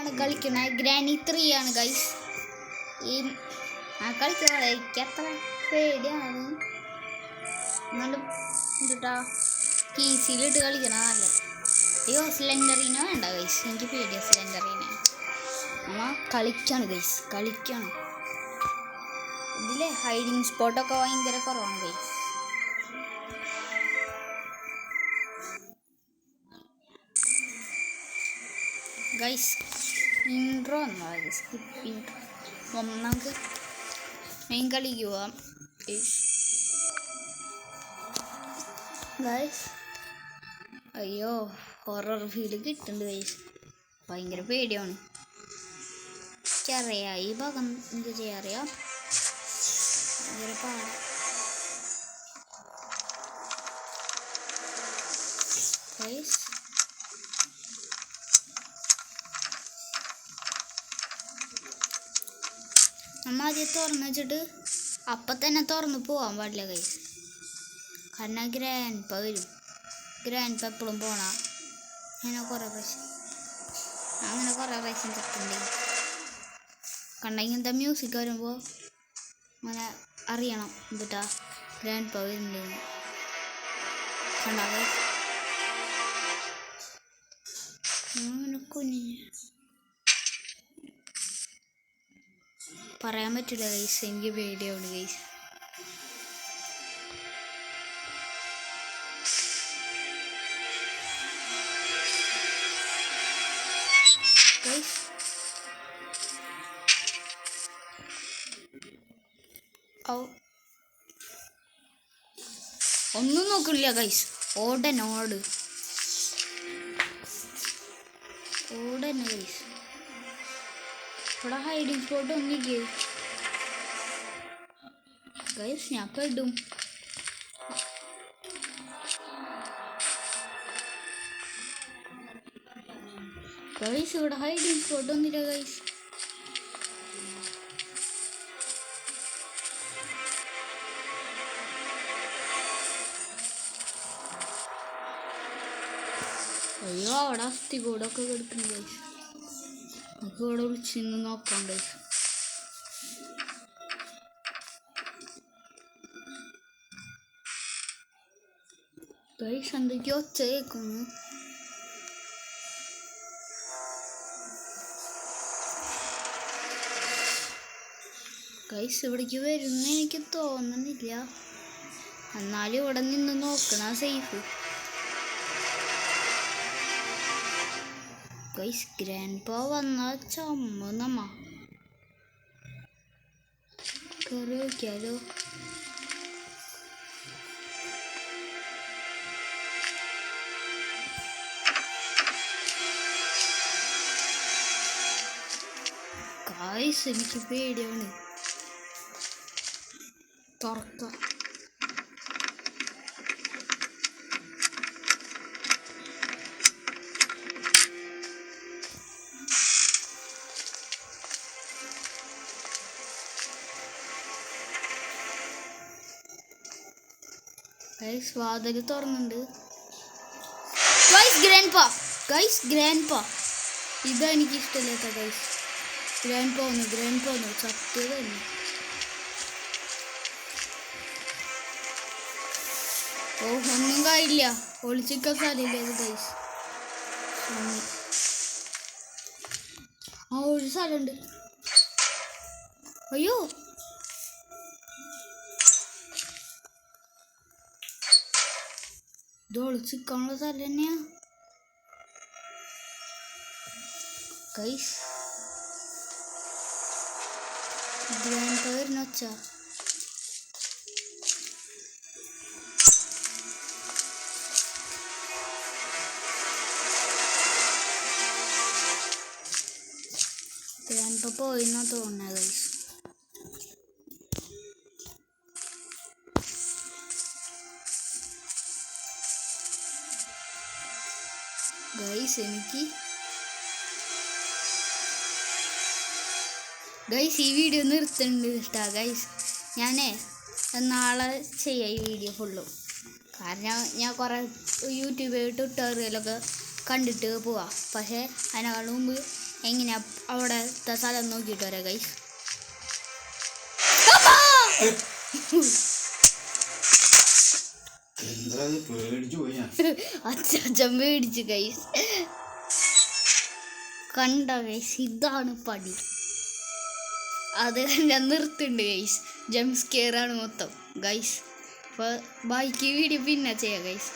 ആണ് കളിക്കുന്നത്. ഗ്രാനി 3 ആണ് ഗൈസ്. ഈ കളിക്കുന്നത് എനിക്ക് അത്ര പേടിയാണ്, എന്നാലും എന്താ കീസിലിട്ട് കളിക്കണം നല്ലത്. അയ്യോ സിലിണ്ടറിനെ വേണ്ട ഗൈസ്, എനിക്ക് പേടിയാണ് സിലിണ്ടറിനെ. നമ്മ കളിക്കാണ് ഗൈസ്, കളിക്കാണ്. ഇതിലെ ഹൈഡിങ് സ്പോട്ടൊക്കെ ഭയങ്കര കുറവാണ് ഗൈസ്. ഗൈസ് ഇൻട്രോ ഒന്നും സ്കിപ്പ് ഇൻട്രോ. നമുക്ക് മെയിൻ കളിക്ക് പോവാം ഗൈസ്. അയ്യോ ഹൊറർ ഫീൽ കിട്ടുന്നുണ്ട് ഗൈസ്, ഭയങ്കര പേടിയാണ്. എനിക്കറിയാം ഈ ഭാഗം എനിക്ക് ചെയ്യാറിയാം, ഭയങ്കര പാടാ ഗൈസ്. നമ്മൾ ആദ്യം തുറന്നു വെച്ചിട്ട് അപ്പം തന്നെ തുറന്ന് പോകാൻ പാടില്ല കൈസ്, കാരണം ഗ്രാൻഡ്പ വരും. ഗ്രാൻഡ്പ എപ്പോഴും പോണ അങ്ങനെ കുറേ പ്രാവശ്യം ചത്തുണ്ട്. കണ്ടെങ്കിൽ എന്താ മ്യൂസിക് വരുമ്പോൾ അങ്ങനെ അറിയണം എന്നിട്ടാ ഗ്രാൻഡ്പ വരുന്നുണ്ടെന്ന്. കണ്ടാ അങ്ങനെ കുഞ്ഞ് പറയാൻ പറ്റില്ല ഗൈസ്, എനിക്ക് പേടിയാണ് ഗൈസ്. ഒന്നും നോക്കില്ല ഗൈസ്, ഓടന്നെ ഗൈസ്. ഇവിടെ ഹൈഡിങ് സ്പോട്ട് ഒന്നില്ലേ ഗൈസ്, ഞാൻ പെടും. ഗൈസ് ഇവിടെ ഹൈഡിങ് സ്പോട്ട് ഒന്നില്ല ഗൈസ്. അയ്യോ അവിടെ അസ്ഥി കൂടൊക്കെ കിടക്കുന്നു ഗൈസ്, നമുക്ക് ഇവിടെ വിളിച്ചിന്ന് നോക്കാം ഗൈസ്. ഗൈസ് എന്തൊക്കെയോ ഒച്ച കേൾക്കുന്നു. ഗൈസ് ഇവിടേക്ക് വരുന്ന എനിക്ക് തോന്നുന്നില്ല, എന്നാലും ഇവിടെ നിന്ന് നോക്കണ സേഫ്. ഗൈസ് ഗ്രാൻഡ്പ വന്ന ചമ്മ കയറി വയ്ക്കാലോ. ഗൈസ് എനിക്ക് പേടിയാണ് തുറക്കാം. ഗൈസ് വാതിൽ തുറന്നുണ്ട്. ഗൈസ് ഗ്രാൻഡ്പ ഇതാ എനിക്ക് ഇഷ്ടമില്ലാത്ത ഗൈസ്. ഗ്രാൻഡ്പ വന്നു സത്യം തന്നെ. ഓ ഒന്നും കായില്ല, ഒളിച്ചിക്കാൻ സ്ഥലമില്ല ഇത് ഗൈസ്. ഒരു സ്ഥലമുണ്ട്. അയ്യോ ഇത് ഒളിച്ചിക്കാനുള്ള സ്ഥലം തന്നെയാ ഗൈസ്. ഗ്രാൻഡ്പ വരുന്ന ഒച്ച. ഗ്രാൻഡ്പ പോയിന്നാ തോന്നുന്നത് ഗൈസ്. ഗൈസ് ഈ വീഡിയോ നിർത്തുന്നുണ്ട് ഇഷ്ടാ ഗൈസ്. ഞാനേ നാളെ ചെയ്യാം ഈ വീഡിയോ ഫുള്ളും, കാരണം ഞാൻ കുറേ യൂട്യൂബ് ട്യൂട്ടോറിയലൊക്കെ കണ്ടിട്ട് പോവാം. പക്ഷേ അതിനേക്കാൾ മുമ്പ് എങ്ങനെയാ അവിടത്തെ സ്ഥലം നോക്കിയിട്ട് വരാം ഗൈസ്. അച്ഛൻ മേടിച്ചു ഗൈസ്. കണ്ട ഗൈസ്, ഇതാണ് പടി. അത് ഞാൻ നിർത്തുന്നുണ്ട് ഗൈസ്. ജംപ് സ്കെയറാണ് മൊത്തം ഗൈസ്. അപ്പോൾ ബാക്കി വീഡിയോ പിന്നെ ചെയ്യാം ഗൈസ്.